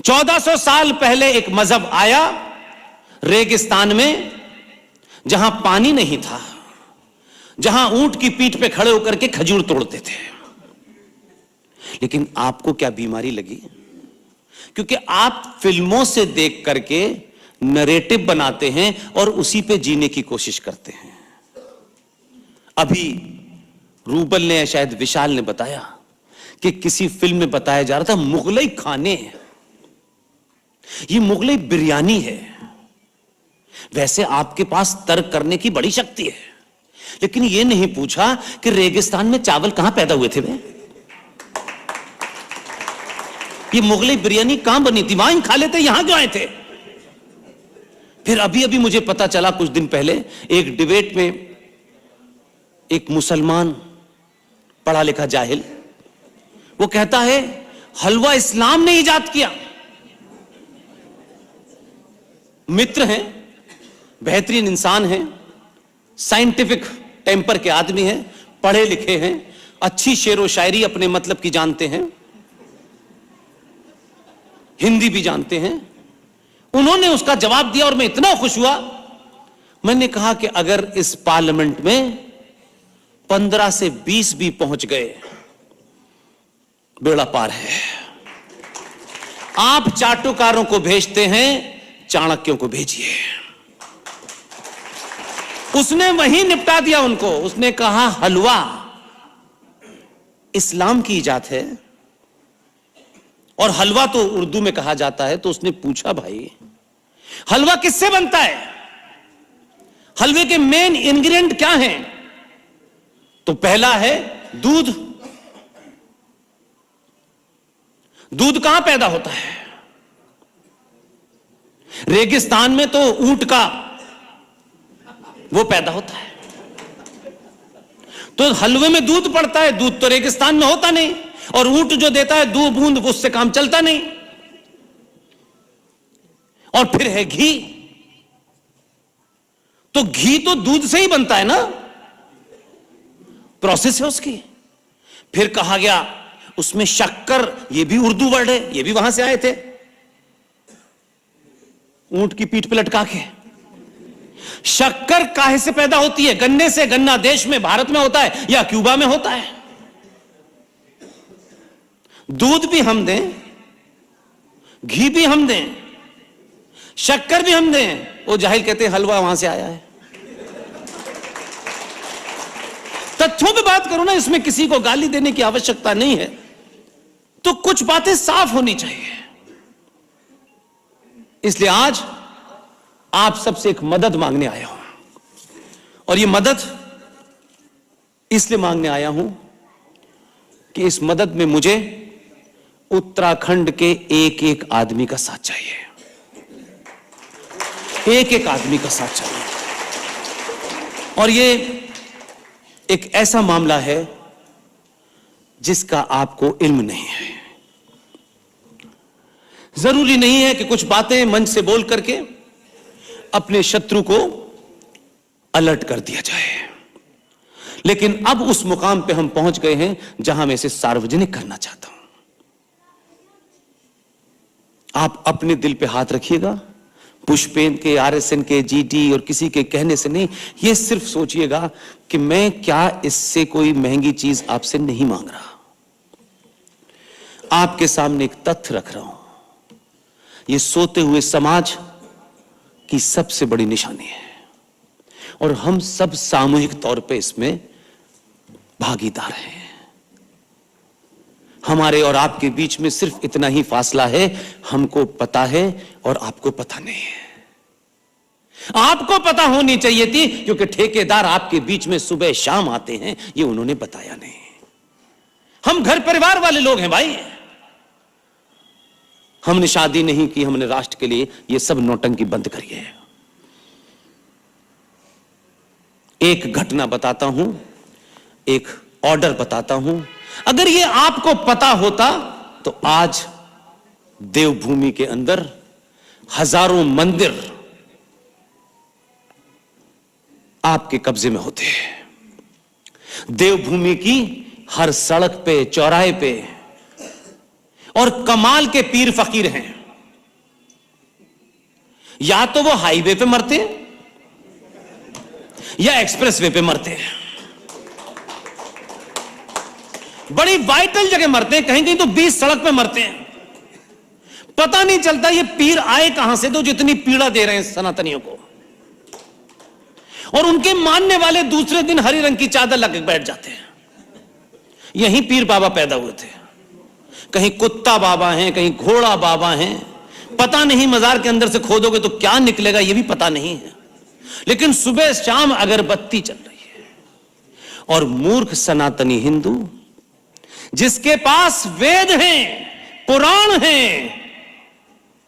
1400 साल पहले एक मजहब आया रेगिस्तान में, जहां पानी नहीं था, जहां ऊंट की पीठ पे खड़े होकर के खजूर तोड़ते थे। लेकिन आपको क्या बीमारी लगी? क्योंकि आप फिल्मों से देख करके नरेटिव बनाते हैं और उसी पे जीने की कोशिश करते हैं। अभी रूबल ने, शायद विशाल ने बताया कि किसी फिल्म में बताया जा रहा था मुगलई खाने, ये मुगलई बिरयानी है। वैसे आपके पास तर्क करने की बड़ी शक्ति है, लेकिन यह नहीं पूछा कि रेगिस्तान में चावल कहां पैदा हुए थे वे? ये मुगलई बिरयानी कहां बनी थी? वहां ही खा लेते, यहां क्यों आए थे? फिर अभी अभी मुझे पता चला कुछ दिन पहले एक डिबेट में एक मुसलमान पढ़ा लिखा जाहिल, वो कहता है हलवा इस्लाम ने इजाद किया। मित्र हैं, बेहतरीन इंसान हैं, साइंटिफिक टेम्पर के आदमी हैं, पढ़े लिखे हैं, अच्छी शेरो शायरी अपने मतलब की जानते हैं, हिंदी भी जानते हैं। उन्होंने उसका जवाब दिया और मैं इतना खुश हुआ। मैंने कहा कि अगर इस पार्लियामेंट में 15 से 20 भी पहुंच गए, बेड़ा पार है। आप चाटुकारों को भेजते हैं, चाणक्यों को भेजिए। उसने वहीं निपटा दिया उनको। उसने कहा हलवा इस्लाम की इजाद है और हलवा तो उर्दू में कहा जाता है। तो उसने पूछा भाई हलवा किससे बनता है? हलवे के मेन इंग्रेडिएंट क्या हैं? तो पहला है दूध। दूध कहां पैदा होता है? रेगिस्तान में तो ऊंट का वो पैदा होता है। तो हलवे में दूध पड़ता है। दूध तो रेगिस्तान में होता नहीं, और ऊंट जो देता है 2 बूंद, उससे काम चलता नहीं। और फिर है घी। तो घी तो दूध से ही बनता है ना, प्रोसेस है उसकी। फिर कहा गया उसमें शक्कर, ये भी उर्दू वर्ड है, ये भी वहां से आए थे, ऊंट की पीठ पे लटका के। शक्कर काहे से पैदा होती है? गन्ने से। गन्ना देश में, भारत में होता है या क्यूबा में होता है? दूध भी हम दें, घी भी हम दें, शक्कर भी हम दें, वो जाहिल कहते हैं हलवा वहां से आया है। तथ्यों पे बात करो ना, इसमें किसी को गाली देने की आवश्यकता नहीं है। तो कुछ बातें साफ होनी चाहिए। इसलिए आज आप सबसे एक मदद मांगने आया हूं, और यह मदद इसलिए मांगने आया हूं कि इस मदद में मुझे उत्तराखंड के एक एक आदमी का साथ चाहिए। एक एक आदमी का साथ चाहिए। और यह एक ऐसा मामला है जिसका आपको इल्म नहीं है। जरूरी नहीं है कि कुछ बातें मंच से बोल करके अपने शत्रु को अलर्ट कर दिया जाए, लेकिन अब उस मुकाम पे हम पहुंच गए हैं जहां मैं इसे सार्वजनिक करना चाहता हूं। आप अपने दिल पे हाथ रखिएगा। पुष्पेन के, आरएसएन के, जीटी और किसी के कहने से नहीं। यह सिर्फ सोचिएगा कि मैं क्या इससे कोई महंगी चीज आपसे नहीं मांग रहा। आपके सामने एक तथ्य रख रहा हूं। यह सोते हुए समाज की सबसे बड़ी निशानी है, और हम सब सामूहिक तौर पे इसमें भागीदार हैं। हमारे और आपके बीच में सिर्फ इतना ही फासला है, हमको पता है और आपको पता नहीं है। आपको पता होनी चाहिए थी, क्योंकि ठेकेदार आपके बीच में सुबह शाम आते हैं, ये उन्होंने बताया नहीं। हम घर परिवार वाले लोग हैं भाई। हमने शादी नहीं की, हमने राष्ट्र के लिए। ये सब नौटंकी बंद करिए। एक घटना बताता हूं, एक ऑर्डर बताता हूं। अगर ये आपको पता होता तो आज देवभूमि के अंदर हजारों मंदिर आपके कब्जे में होते हैं। देवभूमि की हर सड़क पे, चौराहे पे, और कमाल के पीर फकीर हैं। या तो वो हाईवे पे मरते हैं या एक्सप्रेसवे पे मरते हैं। बड़ी वाइटल जगह मरते हैं, कहीं कहीं तो 20 सड़क पे मरते हैं। पता नहीं चलता ये पीर आए कहां से, तो जितनी पीड़ा दे रहे हैं सनातनियों को। और उनके मानने वाले दूसरे दिन हरी रंग की चादर लग बैठ जाते हैं। यहीं पीर बाबा पैदा हुए थे। कहीं कुत्ता बाबा हैं, कहीं घोड़ा बाबा हैं, पता नहीं मजार के अंदर से खोदोगे तो क्या निकलेगा ये भी पता नहीं है। लेकिन सुबह शाम अगरबत्ती चल रही है। और मूर्ख सनातनी हिंदू जिसके पास वेद हैं, पुराण हैं,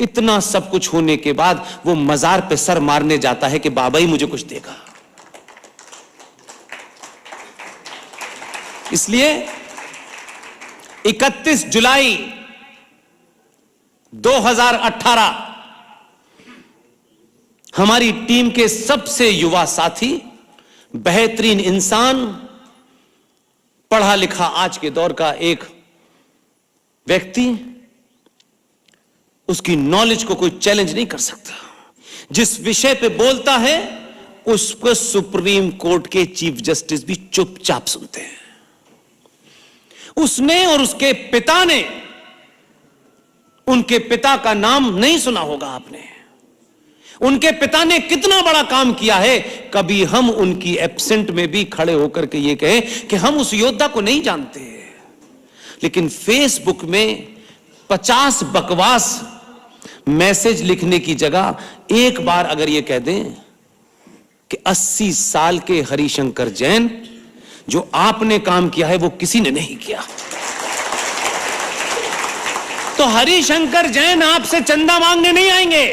इतना सब कुछ होने के बाद वो मजार पे सर मारने जाता है कि बाबा ही मुझे कुछ देगा। इसलिए 31 जुलाई 2018 हमारी टीम के सबसे युवा साथी, बेहतरीन इंसान, पढ़ा लिखा आज के दौर का एक व्यक्ति, उसकी नॉलेज को कोई चैलेंज नहीं कर सकता। जिस विषय पे बोलता है उसको सुप्रीम कोर्ट के चीफ जस्टिस भी चुपचाप सुनते हैं। उसने और उसके पिता ने, उनके पिता का नाम नहीं सुना होगा आपने, उनके पिता ने कितना बड़ा काम किया है। कभी हम उनकी एब्सेंट में भी खड़े होकर के ये कहें कि हम उस योद्धा को नहीं जानते। लेकिन फेसबुक में 50 बकवास मैसेज लिखने की जगह एक बार अगर ये कह दें कि 80 साल के हरिशंकर जैन, जो आपने काम किया है वो किसी ने नहीं किया, तो हरिशंकर जैन आपसे चंदा मांगने नहीं आएंगे।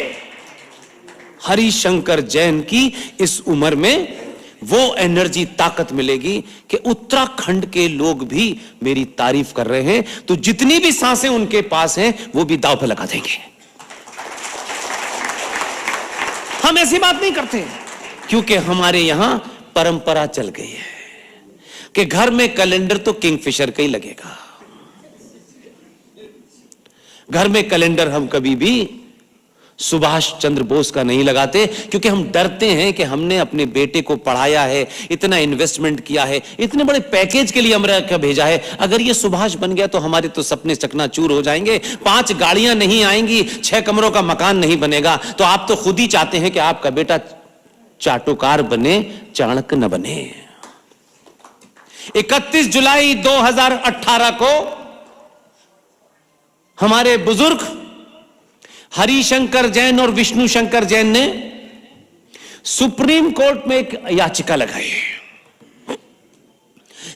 हरिशंकर जैन की इस उम्र में वो एनर्जी, ताकत मिलेगी कि उत्तराखंड के लोग भी मेरी तारीफ कर रहे हैं, तो जितनी भी सांसें उनके पास हैं वो भी दांव पे लगा देंगे। हम ऐसी बात नहीं करते क्योंकि हमारे यहां परंपरा चल गई है कि घर में कैलेंडर तो किंगफिशर का ही लगेगा। घर में कैलेंडर हम कभी भी सुभाष चंद्र बोस का नहीं लगाते, क्योंकि हम डरते हैं कि हमने अपने बेटे को पढ़ाया है, इतना इन्वेस्टमेंट किया है, इतने बड़े पैकेज के लिए अमेरिका भेजा है, अगर ये सुभाष बन गया तो हमारे तो सपने चकनाचूर हो जाएंगे, 5 गाड़ियां नहीं आएंगी, 6 कमरों का मकान नहीं बनेगा। तो आप तो खुद ही चाहते हैं कि आपका बेटा चाटुकार बने, चाणक्य न बने। 31 जुलाई 2018 को हमारे बुजुर्ग हरिशंकर जैन और विष्णु शंकर जैन ने सुप्रीम कोर्ट में एक याचिका लगाई।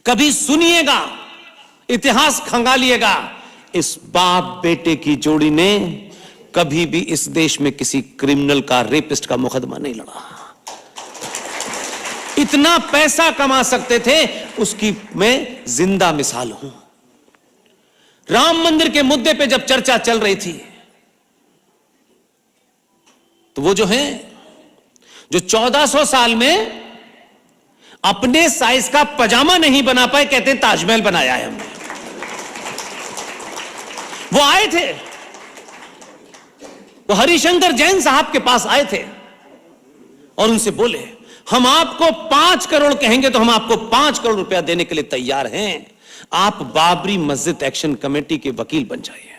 कभी सुनिएगा, इतिहास खंगालिएगा, इस बाप बेटे की जोड़ी ने कभी भी इस देश में किसी क्रिमिनल का, रेपिस्ट का मुकदमा नहीं लड़ा। इतना पैसा कमा सकते थे, उसकी मैं जिंदा मिसाल हूं। राम मंदिर के मुद्दे पे जब चर्चा चल रही थी तो वो जो 1400 साल में अपने साइज का पजामा नहीं बना पाए, कहते हैं ताजमहल बनाया है हमने। वो आए थे, वो हरिशंकर जैन साहब के पास आए थे और उनसे बोले, हम आपको 5 करोड़ कहेंगे तो हम आपको 5 करोड़ रुपया देने के लिए तैयार हैं, आप बाबरी मस्जिद एक्शन कमेटी के वकील बन जाइए।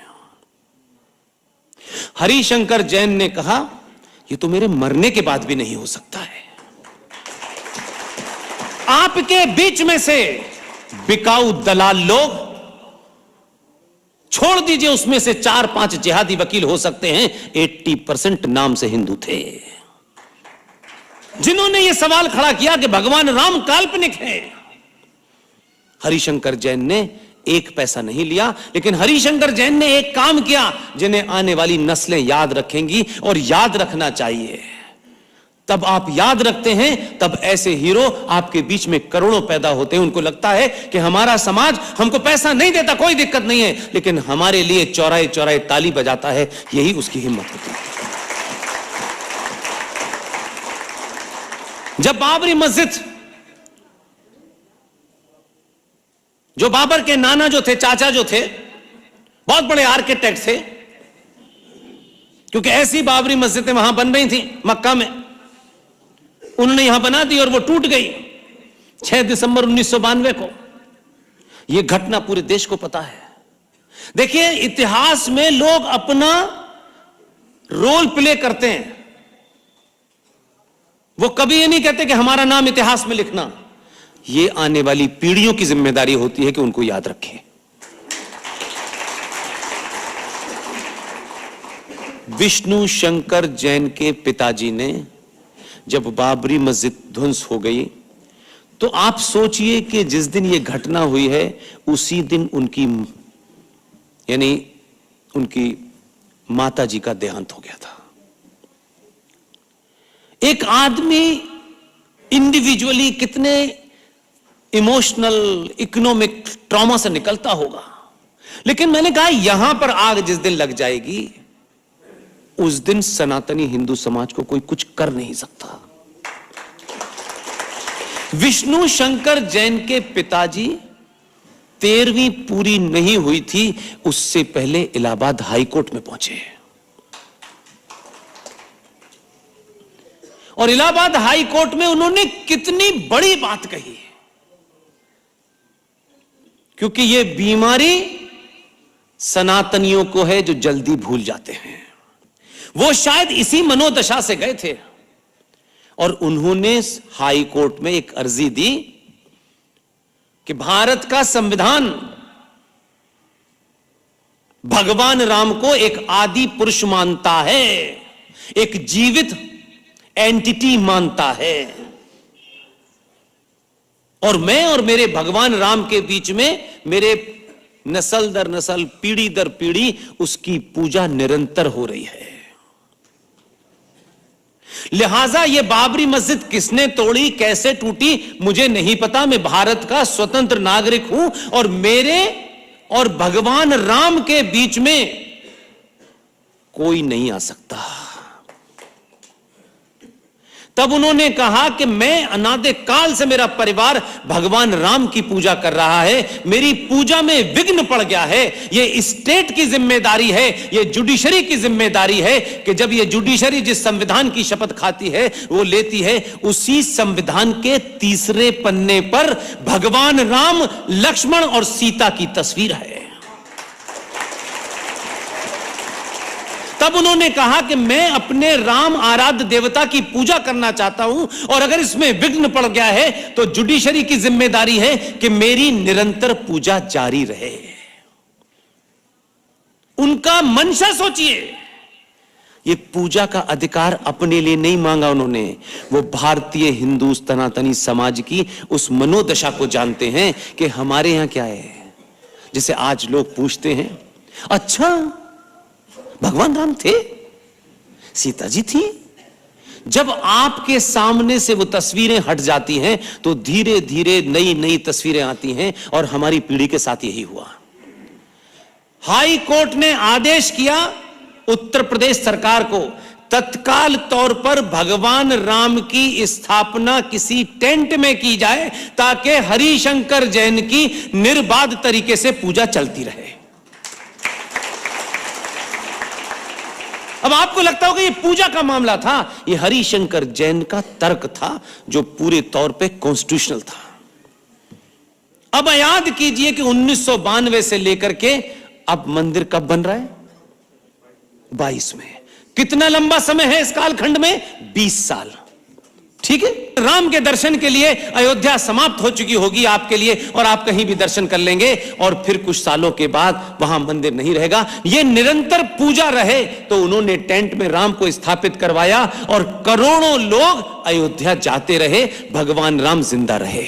हरिशंकर जैन ने कहा, ये तो मेरे मरने के बाद भी नहीं हो सकता है। आपके बीच में से बिकाऊ दलाल लोग छोड़ दीजिए, उसमें से 4-5 जिहादी वकील हो सकते हैं, 80% नाम से हिंदू थे, जिन्होंने यह सवाल खड़ा किया कि भगवान राम काल्पनिक है। हरिशंकर जैन ने 1 पैसा नहीं लिया, लेकिन हरिशंकर जैन ने एक काम किया जिन्हें आने वाली नस्लें याद रखेंगी, और याद रखना चाहिए। तब आप याद रखते हैं, तब ऐसे हीरो आपके बीच में करोड़ों पैदा होते हैं। उनको लगता है कि हमारा समाज हमको पैसा नहीं देता, कोई दिक्कत नहीं है, लेकिन हमारे लिए चौराहे चौराहे ताली बजाता है, यही उसकी हिम्मत होती है। जब बाबरी मस्जिद, जो बाबर के नाना जो थे, चाचा जो थे, बहुत बड़े आर्किटेक्ट थे, क्योंकि ऐसी बाबरी मस्जिदें वहां बन रही थी मक्का में, उन्होंने यहां बना दी और वो टूट गई 6 दिसंबर 1992 को। यह घटना पूरे देश को पता है। देखिए, इतिहास में लोग अपना रोल प्ले करते हैं। वो कभी ये नहीं कहते कि हमारा नाम इतिहास में लिखना। ये आने वाली पीढ़ियों की जिम्मेदारी होती है कि उनको याद रखें। विष्णु शंकर जैन के पिताजी ने जब बाबरी मस्जिद ध्वंस हो गई, तो आप सोचिए कि जिस दिन यह घटना हुई है उसी दिन उनकी यानी उनकी माता जी का देहांत हो गया था। एक आदमी इंडिविजुअली कितने इमोशनल, इकोनॉमिक ट्रॉमा से निकलता होगा। लेकिन मैंने कहा यहां पर आग जिस दिन लग जाएगी उस दिन सनातनी हिंदू समाज को कोई कुछ कर नहीं सकता। विष्णु शंकर जैन के पिताजी 13वीं पूरी नहीं हुई थी उससे पहले इलाहाबाद हाईकोर्ट में पहुंचे, और इलाहाबाद हाईकोर्ट में उन्होंने कितनी बड़ी बात कही। क्योंकि यह बीमारी सनातनियों को है जो जल्दी भूल जाते हैं। वो शायद इसी मनोदशा से गए थे और उन्होंने हाई कोर्ट में एक अर्जी दी कि भारत का संविधान भगवान राम को एक आदि पुरुष मानता है, एक जीवित एंटिटी मानता है, और मैं और मेरे भगवान राम के बीच में मेरे नस्ल दर नस्ल, पीढ़ी दर पीढ़ी उसकी पूजा निरंतर हो रही है। लिहाजा यह बाबरी मस्जिद किसने तोड़ी, कैसे टूटी, मुझे नहीं पता। मैं भारत का स्वतंत्र नागरिक हूं और मेरे और भगवान राम के बीच में कोई नहीं आ सकता। तब उन्होंने कहा कि मैं अनादि काल से मेरा परिवार भगवान राम की पूजा कर रहा है, मेरी पूजा में विघ्न पड़ गया है। यह स्टेट की जिम्मेदारी है, यह जुडिशरी की जिम्मेदारी है कि जब यह जुडिशरी जिस संविधान की शपथ खाती है वो लेती है, उसी संविधान के 3रे पन्ने पर भगवान राम, लक्ष्मण और सीता की तस्वीर है। तब उन्होंने कहा कि मैं अपने राम आराध्य देवता की पूजा करना चाहता हूं, और अगर इसमें विघ्न पड़ गया है तो जुडिशरी की जिम्मेदारी है कि मेरी निरंतर पूजा जारी रहे। उनका मंशा सोचिए, ये पूजा का अधिकार अपने लिए नहीं मांगा उन्होंने, वो भारतीय हिंदू सनातनी समाज की उस मनोदशा को जानते हैं कि हमारे यहां क्या है। जिसे आज लोग पूछते हैं, अच्छा भगवान राम थे, सीता जी थी। जब आपके सामने से वो तस्वीरें हट जाती हैं तो धीरे धीरे नई नई तस्वीरें आती हैं, और हमारी पीढ़ी के साथ यही हुआ। हाई कोर्ट ने आदेश किया उत्तर प्रदेश सरकार को तत्काल तौर पर भगवान राम की स्थापना किसी टेंट में की जाए ताकि हरिशंकर जैन की निर्बाध तरीके से पूजा चलती रहे। अब आपको लगता होगा ये पूजा का मामला था, ये हरिशंकर जैन का तर्क था जो पूरे तौर पे कॉन्स्टिट्यूशनल था। अब याद कीजिए कि 1992 से लेकर के अब मंदिर कब बन रहा है, 22 में। कितना लंबा समय है इस कालखंड में, 20 साल। ठीक है, राम के दर्शन के लिए अयोध्या समाप्त हो चुकी होगी आपके लिए, और आप कहीं भी दर्शन कर लेंगे, और फिर कुछ सालों के बाद वहां मंदिर नहीं रहेगा। यह निरंतर पूजा रहे तो उन्होंने टेंट में राम को स्थापित करवाया और करोड़ों लोग अयोध्या जाते रहे, भगवान राम जिंदा रहे।